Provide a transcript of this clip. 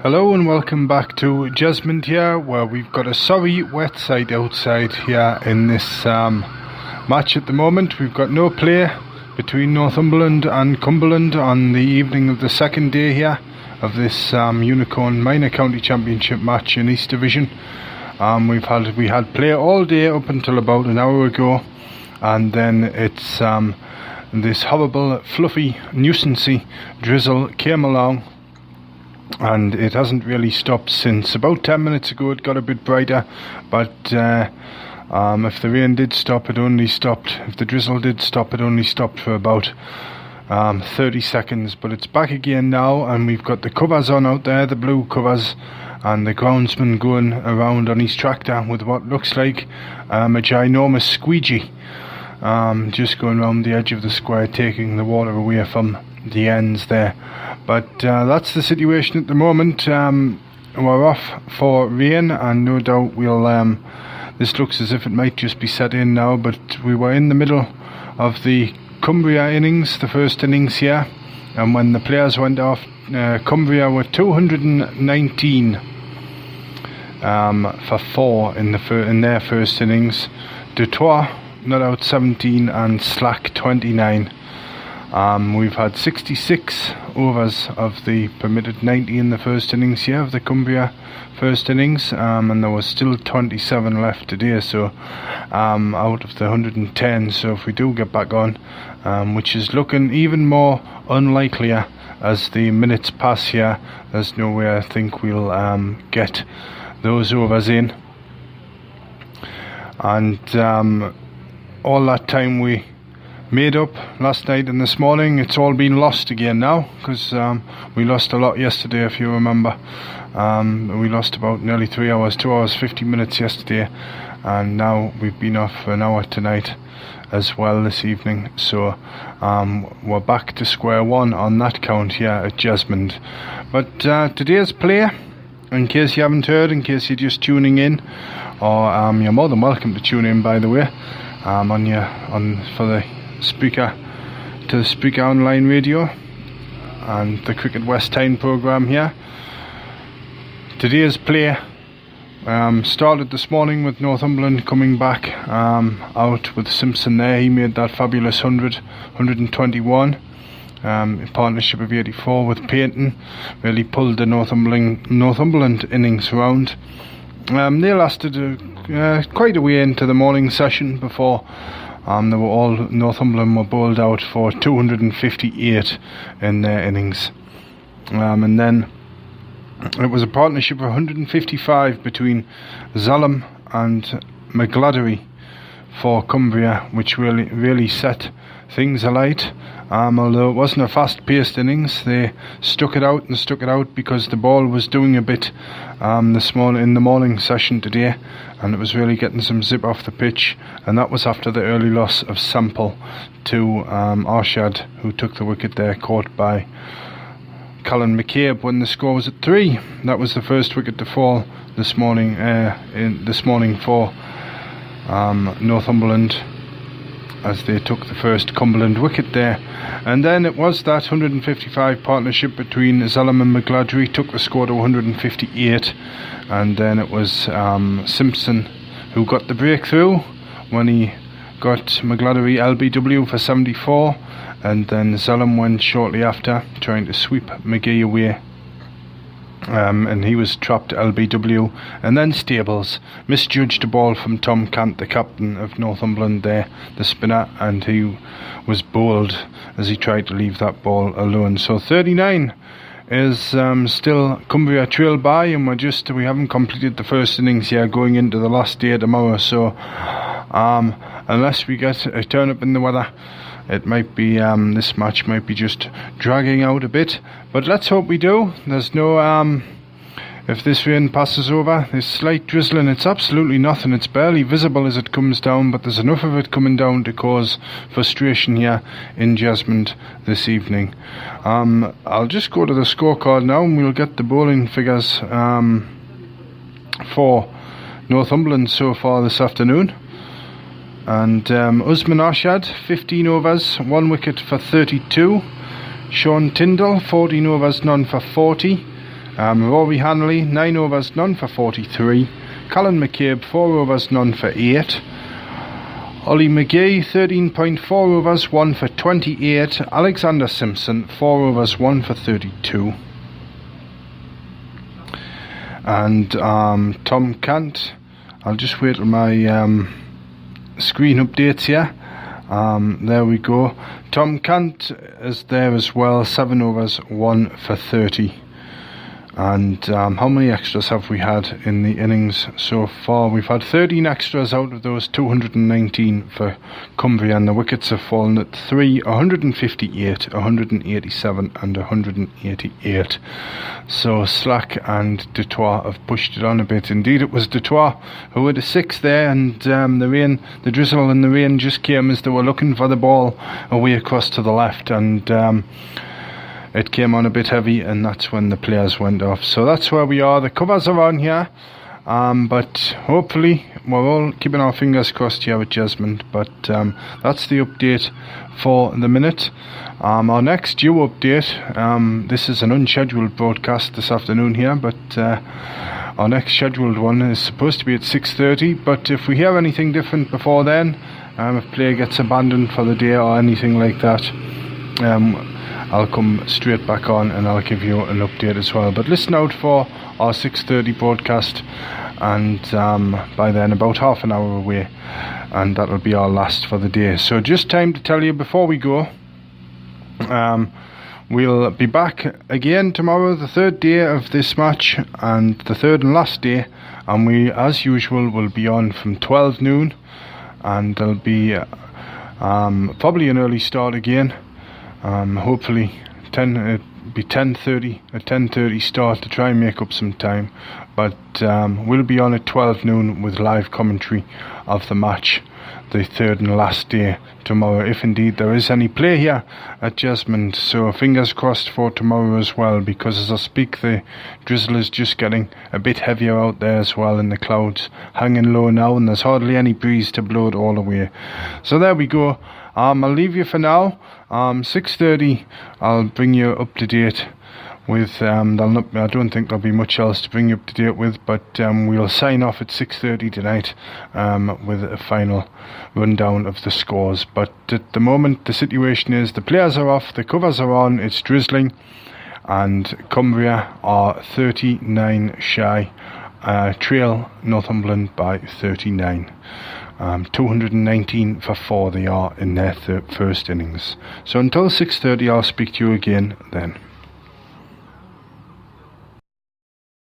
Hello and welcome back to Jesmond here, where we've got a sorry wet side outside here in this match at the moment. We've got no play between Northumberland and Cumberland on the evening of the second day here of this Unicorn Minor County Championship match in East Division. We had play all day up until about an hour ago, and then it's this horrible, fluffy, nuisancey drizzle came along. And it hasn't really stopped since. About 10 minutes ago it got a bit brighter, but if the rain did stop, it only stopped. If the drizzle did stop, it only stopped for about 30 seconds. But it's back again now, and we've got the covers on out there, the blue covers, and the groundsman going around on his tractor with what looks like a ginormous squeegee, just going around the edge of the square, taking the water away from the ends there. But that's the situation at the moment. We're off for rain, and no doubt we'll this looks as if it might just be set in now, but we were in the middle of the Cumbria innings, the first innings here, and when the players went off, Cumbria were 219 for 4 in their first innings. Detroit not out 17 and Slack 29. We've had 66 overs of the permitted 90 in the first innings here of the Cumbria first innings, and there was still 27 left today, so out of the 110. So if we do get back on, which is looking even more unlikelier as the minutes pass here, there's no way I think we'll get those overs in. And all that time we made up last night and this morning, it's all been lost again now, because we lost a lot yesterday, if you remember. We lost about nearly 3 hours, 2 hours 50 minutes yesterday, and now we've been off for an hour tonight as well this evening. So we're back to square one on that count here at Jesmond. But today's play, in case you haven't heard, in case you're just tuning in, or you're more than welcome to tune in, by the way, for the speaker to the Speaker Online Radio and the Cricket West Tyne programme here. Today's play started this morning with Northumberland coming back out with Simpson there. He made that fabulous 121 in partnership of 84 with Payton. Really pulled the Northumberland innings round. They lasted quite a way into the morning session before Northumberland were bowled out for 258 in their innings. And then it was a partnership of 155 between Zalem and McGladdery for Cumbria, which really set things alight. Although it wasn't a fast-paced innings, they stuck it out because the ball was doing a bit in the morning session today, and it was really getting some zip off the pitch, and that was after the early loss of Sample to Arshad, who took the wicket there, caught by Colin McCabe when the score was at 3. That was the first wicket to fall this morning for Northumberland, as they took the first Cumberland wicket there. And then it was that 155 partnership between Zalem and McGladdery took the score to 158, and then it was Simpson who got the breakthrough when he got McGladdery LBW for 74, and then Zalem went shortly after trying to sweep McGee away. And he was trapped LBW, and then Stables misjudged a ball from Tom Cant, the captain of Northumberland there, the spinner, and he was bowled as he tried to leave that ball alone. So 39 is still Cumbria trail by, and we haven't completed the first innings here, going into the last day tomorrow. So unless we get a turn up in the weather, it might be this match might be just dragging out a bit, but let's hope we do. There's no if this rain passes over, this slight drizzling, it's absolutely nothing. It's barely visible as it comes down, but there's enough of it coming down to cause frustration here in Jesmond this evening. I'll just go to the scorecard now, and we'll get the bowling figures for Northumberland so far this afternoon. And Usman Arshad, 15 overs, 1 wicket for 32. Sean Tyndall, 14 overs, none for 40. Rory Hanley, 9 overs, none for 43. Callan McCabe, 4 overs, none for 8. Ollie McGee, 13.4 overs, 1 for 28. Alexander Simpson, 4 overs, 1 for 32. And Tom Cant, I'll just wait till my screen updates here. There we go. Tom Cant is there as well, 7 overs, 1 for 30. And how many extras have we had in the innings so far? We've had 13 extras out of those 219 for Cumbria, and the wickets have fallen at 3, 158, 187 and 188. So Slack and Dutoit have pushed it on a bit. Indeed, it was Dutoit who had a 6 there, and the drizzle and the rain just came as they were looking for the ball away across to the left, and it came on a bit heavy, and that's when the players went off. So that's where we are. The covers are on here, but hopefully we're all keeping our fingers crossed here with Jesmond. But that's the update for the minute. Our next due update, this is an unscheduled broadcast this afternoon here, but our next scheduled one is supposed to be at 6:30. But if we hear anything different before then, if player gets abandoned for the day or anything like that, I'll come straight back on and I'll give you an update as well. But listen out for our 6:30 broadcast, and by then about half an hour away, and that'll be our last for the day. So just time to tell you before we go, we'll be back again tomorrow, the 3rd day of this match and the 3rd and last day, and we as usual will be on from 12 noon, and there'll be probably an early start again. Hopefully 10:30, a 10:30 start to try and make up some time, but we'll be on at 12 noon with live commentary of the match, the 3rd and last day tomorrow, if indeed there is any play here at Jesmond. So fingers crossed for tomorrow as well, because as I speak the drizzle is just getting a bit heavier out there as well, and the clouds hanging low now, and there's hardly any breeze to blow it all away. So there we go. I'll leave you for now. 6:30 I'll bring you up to date with I don't think there'll be much else to bring you up to date with, but we'll sign off at 6:30 tonight with a final rundown of the scores. But at the moment the situation is the players are off, the covers are on, it's drizzling, and Cumbria are 39 shy, trail Northumberland by 39. 219 for 4 they are in their first innings. So until 6:30 I'll speak to you again then.